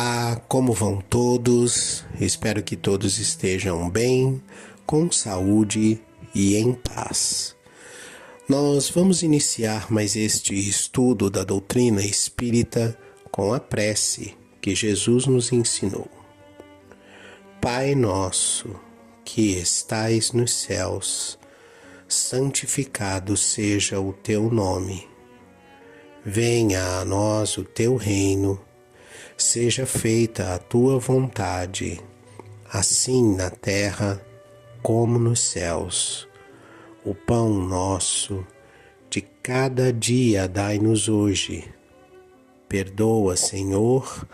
Olá, como vão todos? Espero que todos estejam bem, com saúde e em paz. Nós vamos iniciar mais este estudo da doutrina espírita com a prece que Jesus nos ensinou. Pai nosso, que estais nos céus, santificado seja o teu nome. Venha a nós o teu reino. Seja feita a tua vontade, assim na terra como nos céus. O pão nosso de cada dia dai-nos hoje. Perdoa, Senhor,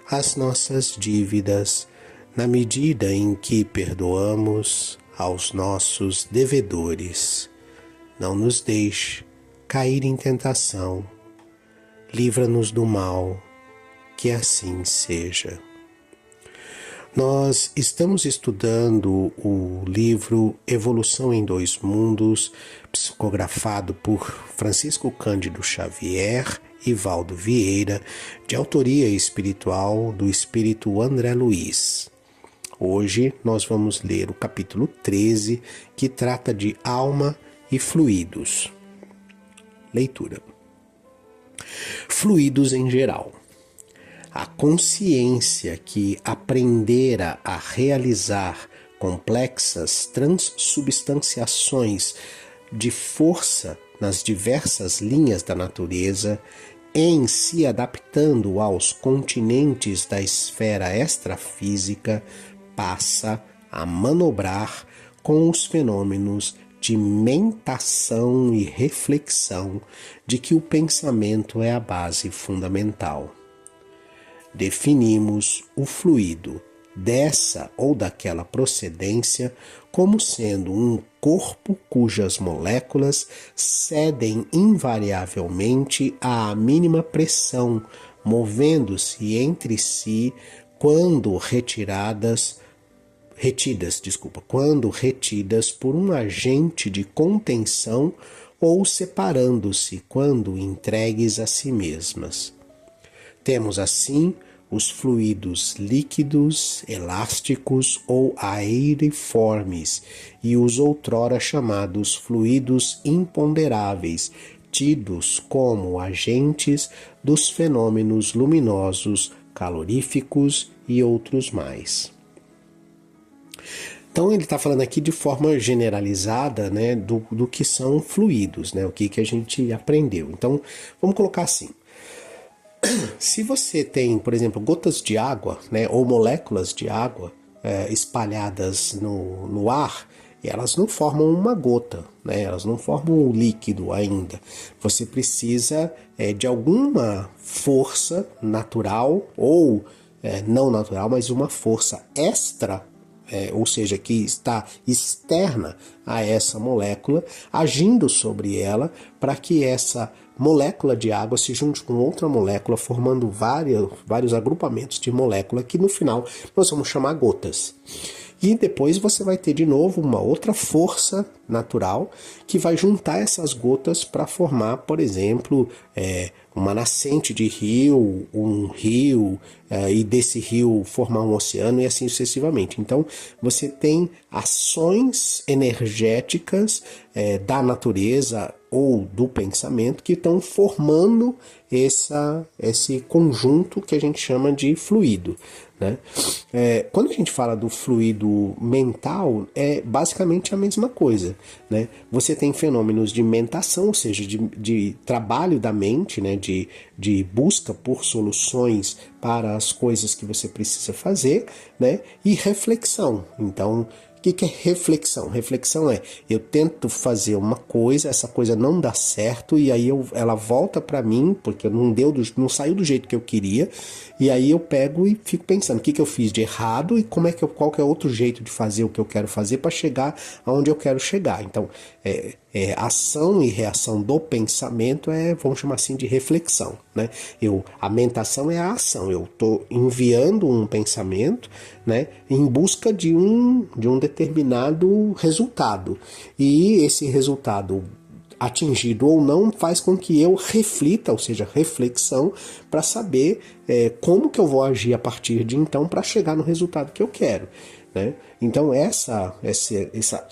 as nossas dívidas, na medida em que perdoamos aos nossos devedores. Não nos deixe cair em tentação. Livra-nos do mal. Que assim seja. Nós estamos estudando o livro Evolução em Dois Mundos, psicografado por Francisco Cândido Xavier e Valdo Vieira, de autoria espiritual do espírito André Luiz. Hoje nós vamos ler o capítulo 13, que trata de alma e fluidos. Leitura. Fluidos em geral. A consciência que aprendera a realizar complexas transubstanciações de força nas diversas linhas da natureza, em se adaptando aos continentes da esfera extrafísica, passa a manobrar com os fenômenos de mentação e reflexão de que o pensamento é a base fundamental. Definimos o fluido dessa ou daquela procedência como sendo um corpo cujas moléculas cedem invariavelmente à mínima pressão, movendo-se entre si quando retidas por um agente de contenção ou separando-se quando entregues a si mesmas. Temos assim os fluidos líquidos, elásticos ou aeriformes e os outrora chamados fluidos imponderáveis, tidos como agentes dos fenômenos luminosos, caloríficos e outros mais. Então ele está falando aqui de forma generalizada, né, do que são fluidos, né, o que a gente aprendeu. Então vamos colocar assim. Se você tem, por exemplo, gotas de água, né, ou moléculas de água espalhadas no ar, elas não formam uma gota, né, elas não formam um líquido ainda. Você precisa de alguma força natural ou não natural, mas uma força extra, ou seja, que está externa a essa molécula, agindo sobre ela para que essa molécula de água se junte com outra molécula, formando vários agrupamentos de molécula que no final nós vamos chamar gotas. E depois você vai ter de novo uma outra força natural que vai juntar essas gotas para formar, por exemplo, uma nascente de rio, um rio, e desse rio formar um oceano e assim sucessivamente. Então você tem ações energéticas da natureza ou do pensamento que estão formando esse conjunto que a gente chama de fluido, né? Quando a gente fala do fluido mental, é basicamente a mesma coisa, né? Você tem fenômenos de mentação, ou seja, de trabalho da mente, né? de busca por soluções para as coisas que você precisa fazer, né? E reflexão. Então, o que é reflexão? Reflexão é, eu tento fazer uma coisa, essa coisa não dá certo, e aí ela volta para mim, porque não saiu do jeito que eu queria, e aí eu pego e fico pensando, o que eu fiz de errado e qual que é outro jeito de fazer o que eu quero fazer para chegar aonde eu quero chegar. Então, ação e reação do pensamento vamos chamar assim de reflexão, né? A mentação é a ação, eu estou enviando um pensamento, né, em busca de um determinado resultado, e esse resultado atingido ou não faz com que eu reflita, ou seja, reflexão, para saber como que eu vou agir a partir de então para chegar no resultado que eu quero. Né? Então essa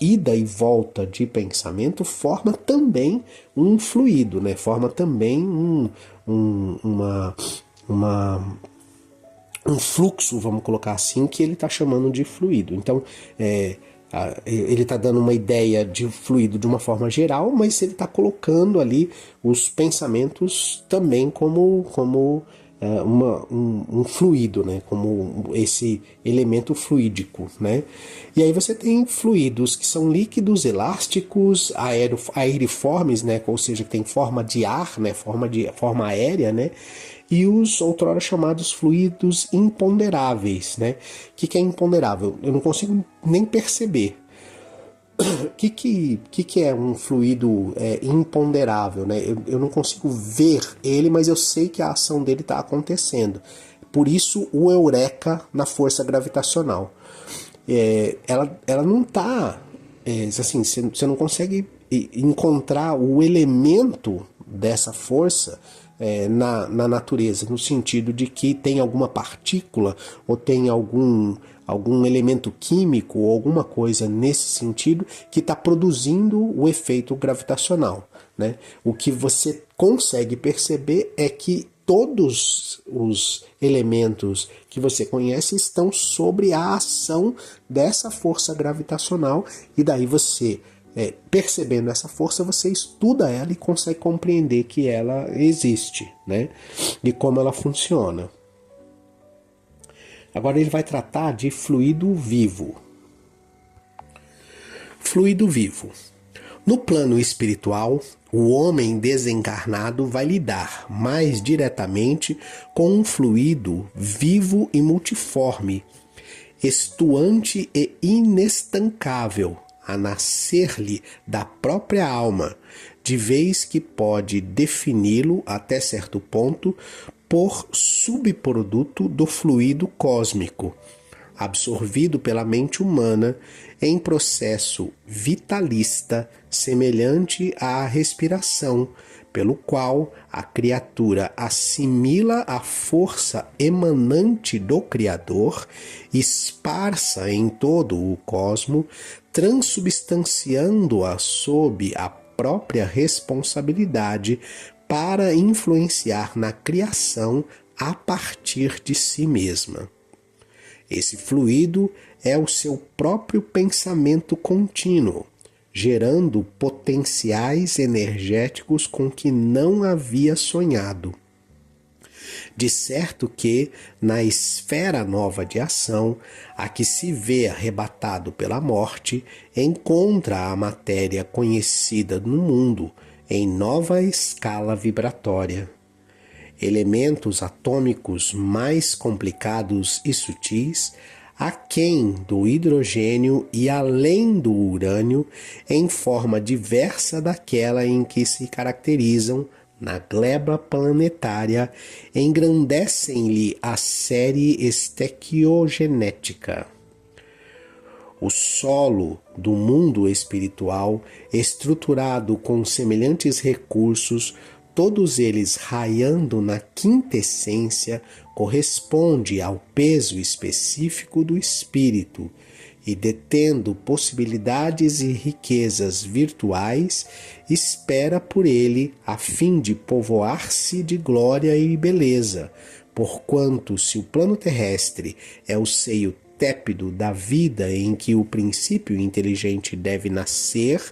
ida e volta de pensamento forma também um fluido, né? Forma também um fluxo, vamos colocar assim, que ele está chamando de fluido. Então, ele está dando uma ideia de fluido de uma forma geral, mas ele está colocando ali os pensamentos também como um fluido, né? Como esse elemento fluídico, né? E aí você tem fluidos que são líquidos, elásticos, aeriformes, né? Ou seja, que tem forma de ar, né? Forma aérea, né? E os outrora chamados fluidos imponderáveis, né? O que é imponderável? Eu não consigo nem perceber. O que é um fluido imponderável, né? Eu não consigo ver ele, mas eu sei que a ação dele está acontecendo. Por isso o eureka na força gravitacional. Ela não está... assim, você não consegue encontrar o elemento dessa força na natureza, no sentido de que tem alguma partícula ou tem algum elemento químico ou alguma coisa nesse sentido que está produzindo o efeito gravitacional, né? O que você consegue perceber é que todos os elementos que você conhece estão sobre a ação dessa força gravitacional, e daí você, percebendo essa força, você estuda ela e consegue compreender que ela existe, né? E como ela funciona. Agora ele vai tratar de fluido vivo. Fluido vivo. No plano espiritual, o homem desencarnado vai lidar mais diretamente com um fluido vivo e multiforme, estuante e inestancável, a nascer-lhe da própria alma, de vez que pode defini-lo até certo ponto por subproduto do fluido cósmico, absorvido pela mente humana em processo vitalista semelhante à respiração, pelo qual a criatura assimila a força emanante do Criador, esparsa em todo o cosmo, transubstanciando-a sob a própria responsabilidade para influenciar na criação a partir de si mesma. Esse fluido é o seu próprio pensamento contínuo, gerando potenciais energéticos com que não havia sonhado. De certo que, na esfera nova de ação, a que se vê arrebatado pela morte, encontra a matéria conhecida no mundo em nova escala vibratória. Elementos atômicos mais complicados e sutis, aquém do hidrogênio e além do urânio, em forma diversa daquela em que se caracterizam na gleba planetária, engrandecem-lhe a série estequiogenética. O solo do mundo espiritual, estruturado com semelhantes recursos, todos eles raiando na quintessência, corresponde ao peso específico do espírito e, detendo possibilidades e riquezas virtuais, espera por ele a fim de povoar-se de glória e beleza, porquanto, se o plano terrestre é o seio tépido da vida em que o princípio inteligente deve nascer,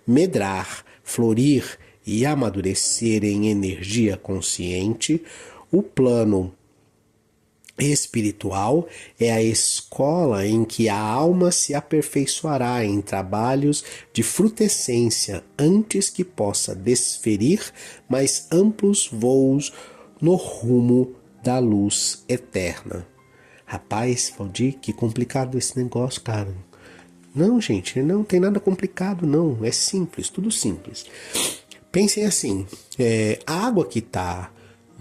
medrar, florir e amadurecer em energia consciente, o plano espiritual é a escola em que a alma se aperfeiçoará em trabalhos de frutescência antes que possa desferir mais amplos voos no rumo da luz eterna. Rapaz, Valdir, que complicado esse negócio, cara. Não, gente, não tem nada complicado, não. É simples, tudo simples. Pensem assim, a água que está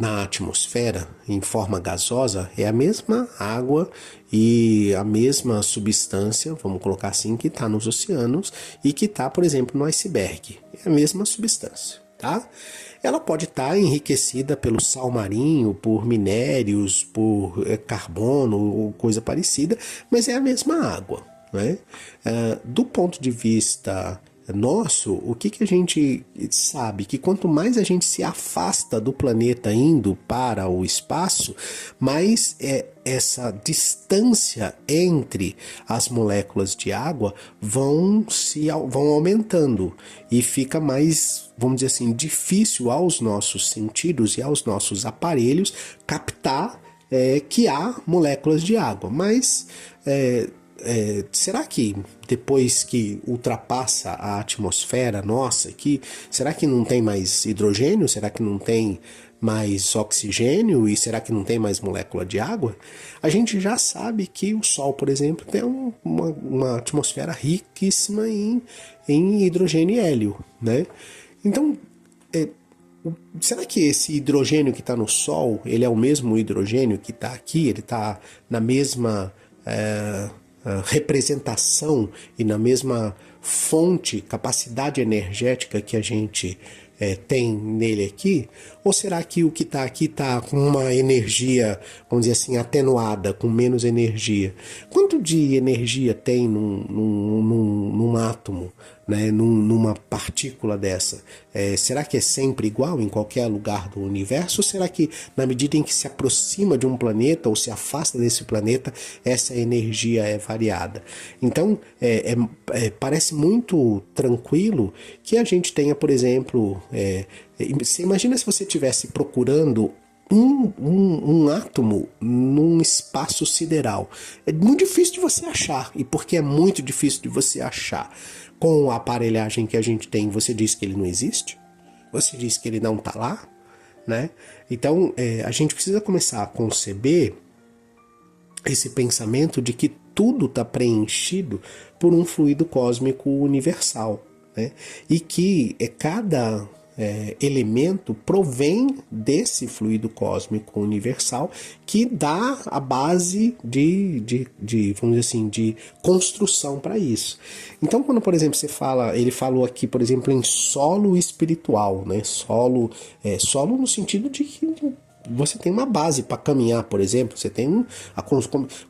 na atmosfera, em forma gasosa, é a mesma água e a mesma substância, vamos colocar assim, que está nos oceanos e que está, por exemplo, no iceberg. É a mesma substância, tá? Ela pode estar enriquecida pelo sal marinho, por minérios, por carbono ou coisa parecida, mas é a mesma água, né? Do ponto de vista nosso, o que a gente sabe? Que quanto mais a gente se afasta do planeta indo para o espaço, mais essa distância entre as moléculas de água vão aumentando e fica mais, vamos dizer assim, difícil aos nossos sentidos e aos nossos aparelhos captar que há moléculas de água. Mas será que depois que ultrapassa a atmosfera nossa aqui, será que não tem mais hidrogênio? Será que não tem mais oxigênio? E será que não tem mais molécula de água? A gente já sabe que o Sol, por exemplo, tem uma atmosfera riquíssima em hidrogênio e hélio, né? Então, será que esse hidrogênio que está no Sol, ele é o mesmo hidrogênio que está aqui? Ele está na mesma representação e na mesma fonte, capacidade energética que a gente tem nele aqui? Ou será que o que está aqui está com uma energia, vamos dizer assim, atenuada, com menos energia? Quanto de energia tem num átomo, né, numa partícula dessa? Será que é sempre igual em qualquer lugar do universo? Ou será que na medida em que se aproxima de um planeta ou se afasta desse planeta, essa energia é variada? Então, parece muito tranquilo que a gente tenha, por exemplo, você imagina se você estivesse procurando um átomo num espaço sideral. É muito difícil de você achar. E porque é muito difícil de você achar, com a aparelhagem que a gente tem, você diz que ele não existe? Você diz que ele não está lá? Né? Então, a gente precisa começar a conceber esse pensamento de que tudo está preenchido por um fluido cósmico universal, né? E que cada elemento provém desse fluido cósmico universal que dá a base vamos dizer assim, de construção para isso. Então, quando, por exemplo, ele falou aqui, por exemplo, em solo espiritual, né? Solo no sentido de que você tem uma base para caminhar, por exemplo. Você tem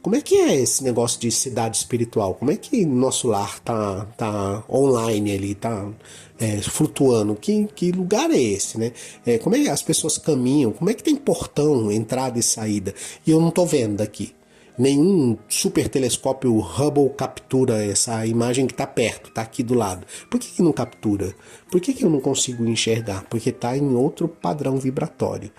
como é que é esse negócio de cidade espiritual? Como é que nosso lar tá online ali, tá flutuando? Que lugar é esse, né? Como é que as pessoas caminham? Como é que tem portão, entrada e saída? E eu não tô vendo daqui. Nenhum super telescópio Hubble captura essa imagem que está perto, está aqui do lado. Por que não captura? Por que eu não consigo enxergar? Porque está em outro padrão vibratório.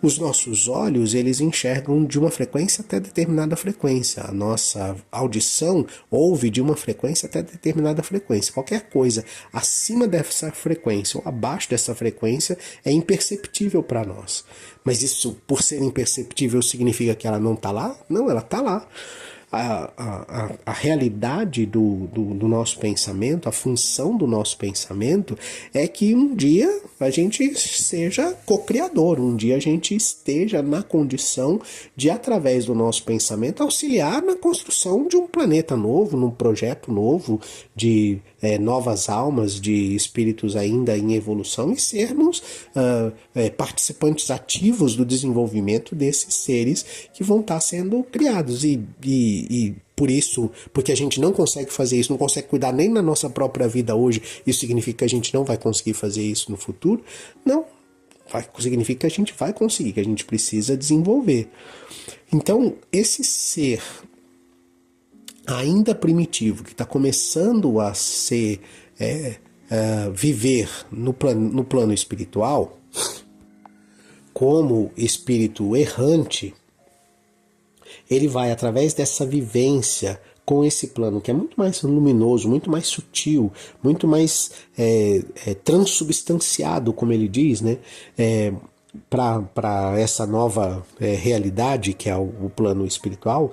Os nossos olhos, eles enxergam de uma frequência até determinada frequência. A nossa audição ouve de uma frequência até determinada frequência. Qualquer coisa acima dessa frequência ou abaixo dessa frequência é imperceptível para nós. Mas isso, por ser imperceptível, significa que ela não está lá? Não, ela está lá. A realidade do nosso pensamento, a função do nosso pensamento é que um dia a gente seja co-criador, um dia a gente esteja na condição de, através do nosso pensamento, auxiliar na construção de um planeta novo, num projeto novo, de novas almas, de espíritos ainda em evolução, e sermos participantes ativos do desenvolvimento desses seres que vão estar sendo criados. E por isso, porque a gente não consegue fazer isso, não consegue cuidar nem na nossa própria vida hoje, isso significa que a gente não vai conseguir fazer isso no futuro? Não. Significa que a gente vai conseguir, que a gente precisa desenvolver. Então, esse ser ainda primitivo, que está começando a ser viver no plano espiritual, como espírito errante, ele vai, através dessa vivência com esse plano, que é muito mais luminoso, muito mais sutil, muito mais transubstanciado, como ele diz, né? Para essa nova realidade, que é o plano espiritual,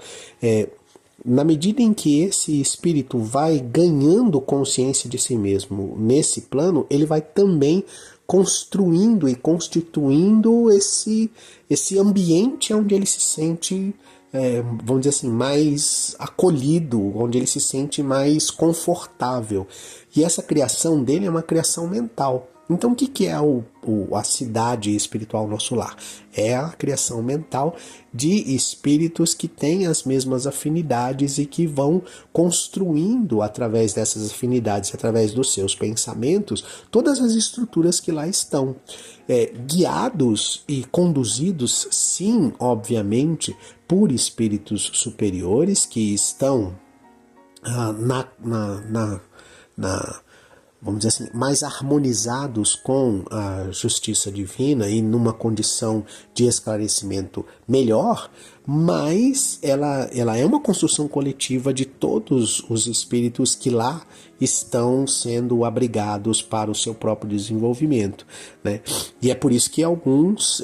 na medida em que esse espírito vai ganhando consciência de si mesmo nesse plano, ele vai também construindo e constituindo esse ambiente onde ele se sente, vamos dizer assim, mais acolhido, onde ele se sente mais confortável. E essa criação dele é uma criação mental. Então o que é a cidade espiritual, nosso lar? É a criação mental de espíritos que têm as mesmas afinidades e que vão construindo através dessas afinidades, através dos seus pensamentos, todas as estruturas que lá estão. Guiados e conduzidos, sim, obviamente, por espíritos superiores que estão vamos dizer assim, mais harmonizados com a justiça divina e numa condição de esclarecimento melhor, mas ela é uma construção coletiva de todos os espíritos que lá estão sendo abrigados para o seu próprio desenvolvimento, né? E é por isso que alguns,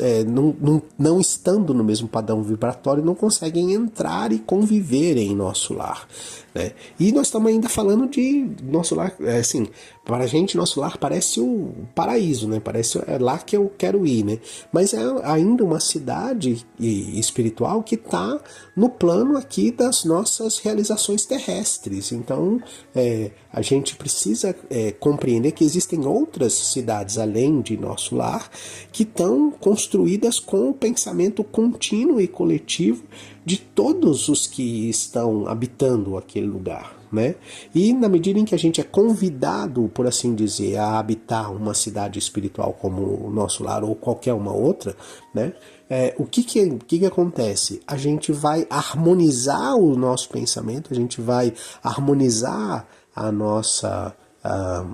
não estando no mesmo padrão vibratório, não conseguem entrar e conviver em nosso lar, né? E nós estamos ainda falando de nosso lar, assim, para a gente, nosso lar parece o paraíso, né? Parece lá que eu quero ir, né? Mas é ainda uma cidade espiritual que está no plano aqui das nossas realizações terrestres. Então, a gente precisa compreender que existem outras cidades além de nosso lar que estão construídas com o pensamento contínuo e coletivo de todos os que estão habitando aquele lugar, né? E na medida em que a gente é convidado, por assim dizer, a habitar uma cidade espiritual como o nosso lar ou qualquer uma outra, né? O que acontece? A gente vai harmonizar o nosso pensamento, a gente vai harmonizar a nossa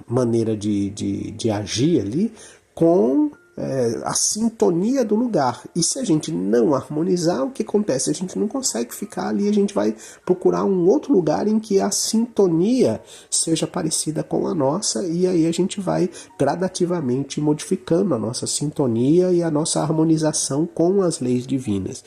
maneira de agir ali com a sintonia do lugar. E se a gente não harmonizar, o que acontece? A gente não consegue ficar ali, a gente vai procurar um outro lugar em que a sintonia seja parecida com a nossa, e aí a gente vai gradativamente modificando a nossa sintonia e a nossa harmonização com as leis divinas.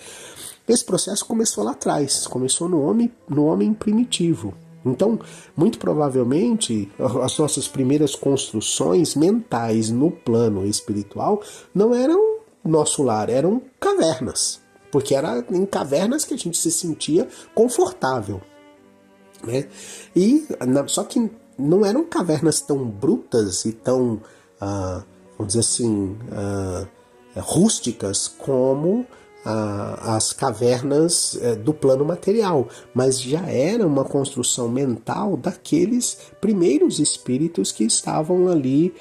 Esse processo começou lá atrás, começou no homem primitivo. Então, muito provavelmente, as nossas primeiras construções mentais no plano espiritual não eram nosso lar, eram cavernas. Porque era em cavernas que a gente se sentia confortável, né? Só que não eram cavernas tão brutas e tão, vamos dizer assim, rústicas como as cavernas do plano material, mas já era uma construção mental daqueles primeiros espíritos que estavam ali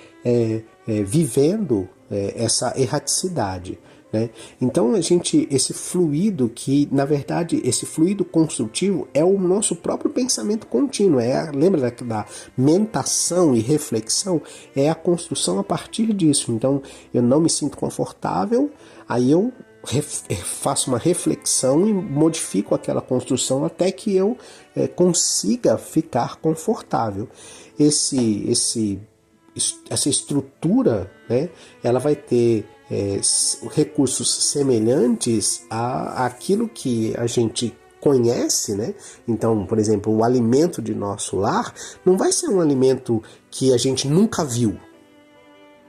vivendo essa erraticidade, né? Então esse fluido que, na verdade, esse fluido construtivo é o nosso próprio pensamento contínuo, lembra da mentação e reflexão? É a construção a partir disso. Então eu não me sinto confortável, aí eu faço uma reflexão e modifico aquela construção até que eu consiga ficar confortável. Essa estrutura, né, ela vai ter recursos semelhantes àquilo que a gente conhece, né? Então, por exemplo, o alimento de nosso lar não vai ser um alimento que a gente nunca viu,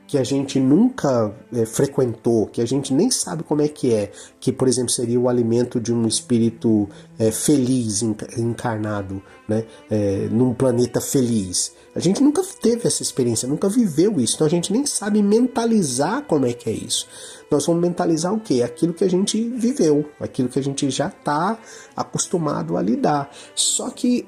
que a gente nunca frequentou, que a gente nem sabe como é, que, por exemplo, seria o alimento de um espírito feliz encarnado, né, num planeta feliz. A gente nunca teve essa experiência, nunca viveu isso, então a gente nem sabe mentalizar como é que é isso. Nós vamos mentalizar o quê? Aquilo que a gente viveu, aquilo que a gente já está acostumado a lidar. Só que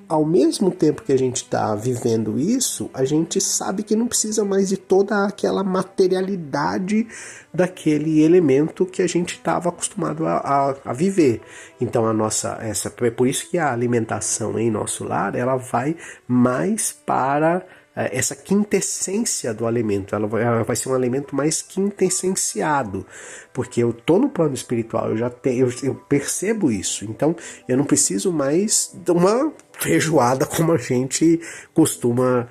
ao mesmo tempo que a gente está vivendo isso, a gente sabe que não precisa mais de toda aquela materialidade daquele elemento que a gente estava acostumado a viver. Então é por isso que a alimentação em nosso lar, ela vai mais para essa quintessência do alimento, ela vai ser um alimento mais quintessenciado, porque eu estou no plano espiritual, eu percebo isso, então eu não preciso mais de uma feijoada como a gente costuma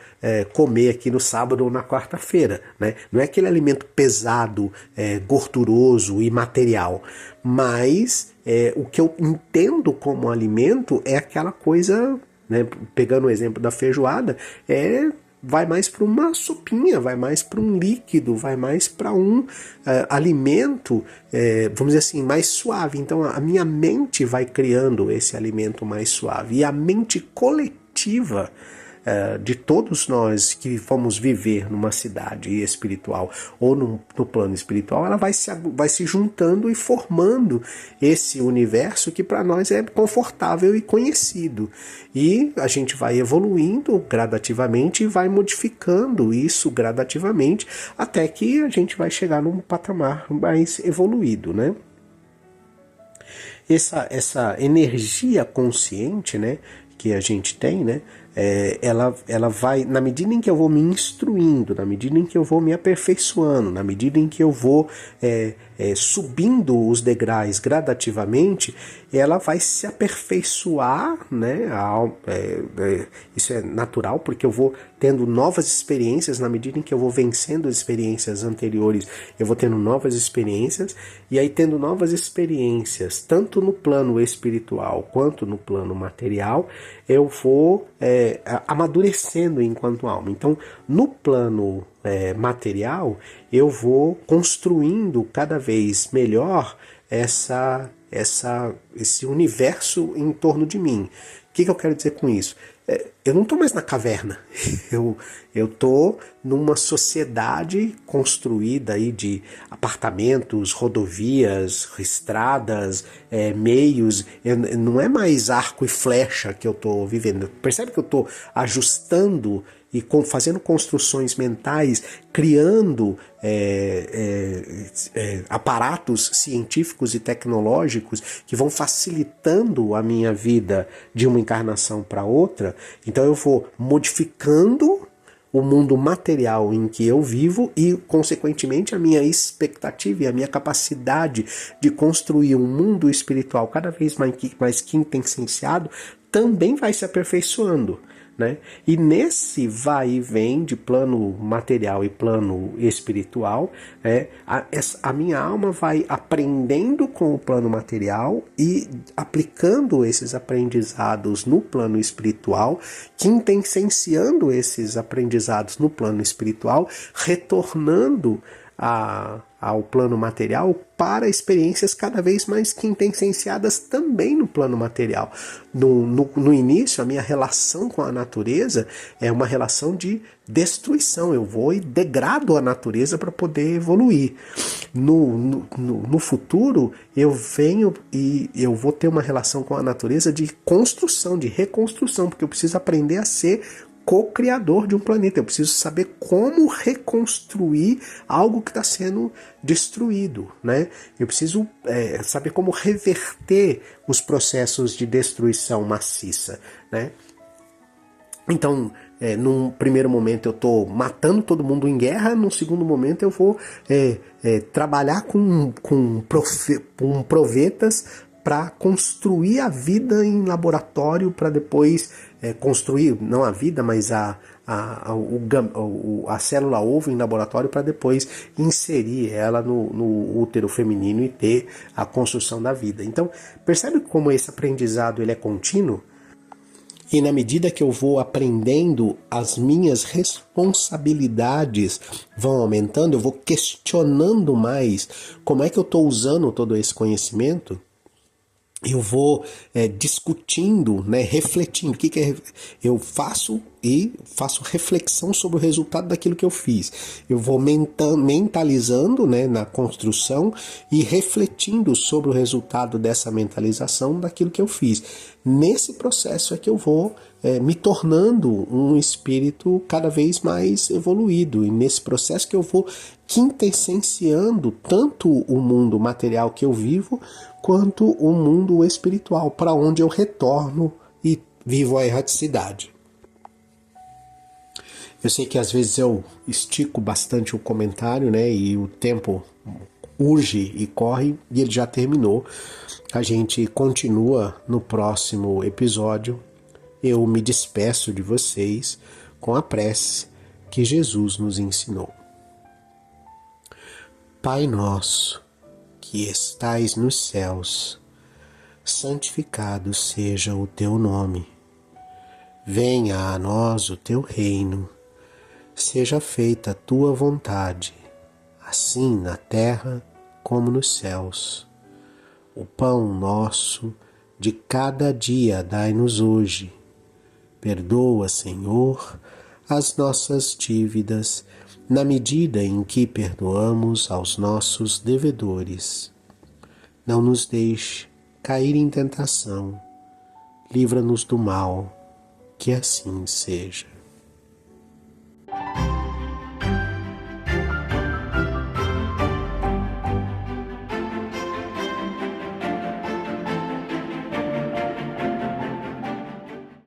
comer aqui no sábado ou na quarta-feira, né? Não é aquele alimento pesado, gorduroso e material, mas o que eu entendo como alimento é aquela coisa, né, pegando o exemplo da feijoada, vai mais para uma sopinha, vai mais para um líquido, vai mais para um alimento, vamos dizer assim, mais suave. Então a minha mente vai criando esse alimento mais suave. E a mente coletiva de todos nós que vamos viver numa cidade espiritual ou no plano espiritual, ela vai se juntando e formando esse universo que para nós é confortável e conhecido. E a gente vai evoluindo gradativamente e vai modificando isso gradativamente até que a gente vai chegar num patamar mais evoluído, né? Essa energia consciente, né, que a gente tem, né, ela vai, na medida em que eu vou me instruindo, na medida em que eu vou me aperfeiçoando, na medida em que eu vou subindo os degraus gradativamente, ela vai se aperfeiçoar, né? Isso é natural, porque eu vou tendo novas experiências, na medida em que eu vou vencendo as experiências anteriores, eu vou tendo novas experiências, e aí tendo novas experiências, tanto no plano espiritual quanto no plano material, eu vou amadurecendo enquanto alma. Então, no plano material, eu vou construindo cada vez melhor esse universo em torno de mim. O que eu quero dizer com isso? Eu não estou mais na caverna, eu estou numa sociedade construída aí de apartamentos, rodovias, estradas, meios, não é mais arco e flecha que eu estou vivendo. Percebe que eu estou ajustando e fazendo construções mentais, criando aparatos científicos e tecnológicos que vão facilitando a minha vida de uma encarnação para outra. Então eu vou modificando o mundo material em que eu vivo e, consequentemente, a minha expectativa e a minha capacidade de construir um mundo espiritual cada vez mais quintessenciado também vai se aperfeiçoando. Né? E nesse vai e vem de plano material e plano espiritual, a minha alma vai aprendendo com o plano material e aplicando esses aprendizados no plano espiritual, quintessenciando esses aprendizados no plano espiritual, retornando ao plano material para experiências cada vez mais quintessenciadas também no plano material. No início, a minha relação com a natureza é uma relação de destruição. Eu vou e degrado a natureza para poder evoluir. No futuro, eu venho e eu vou ter uma relação com a natureza de construção, de reconstrução, porque eu preciso aprender a ser co-criador de um planeta. Eu preciso saber como reconstruir algo que está sendo destruído, né? Eu preciso saber como reverter os processos de destruição maciça, né? Então, num primeiro momento eu estou matando todo mundo em guerra, num segundo momento eu vou trabalhar com provetas para construir a vida em laboratório, para depois construir, não a vida, mas a célula ovo em laboratório, para depois inserir ela no útero feminino e ter a construção da vida. Então, percebe como esse aprendizado ele é contínuo? E na medida que eu vou aprendendo, as minhas responsabilidades vão aumentando, eu vou questionando mais como é que eu estou usando todo esse conhecimento. Eu vou discutindo, né, refletindo. Eu faço reflexão sobre o resultado daquilo que eu fiz. Eu vou mentalizando, né, na construção e refletindo sobre o resultado dessa mentalização daquilo que eu fiz. Nesse processo é que eu vou me tornando um espírito cada vez mais evoluído. E nesse processo que eu vou quintessenciando tanto o mundo material que eu vivo, quanto o mundo espiritual, para onde eu retorno e vivo a erraticidade. Eu sei que às vezes eu estico bastante o comentário, né, e o tempo urge e corre, e ele já terminou. A gente continua no próximo episódio. Eu me despeço de vocês com a prece que Jesus nos ensinou. Pai nosso, que estais nos céus, santificado seja o teu nome. Venha a nós o teu reino, Seja feita a tua vontade, assim na terra como nos céus. O pão nosso de cada dia dai-nos hoje. Perdoa, Senhor, as nossas dívidas, na medida em que perdoamos aos nossos devedores. Não nos deixe cair em tentação, livra-nos do mal, que assim seja.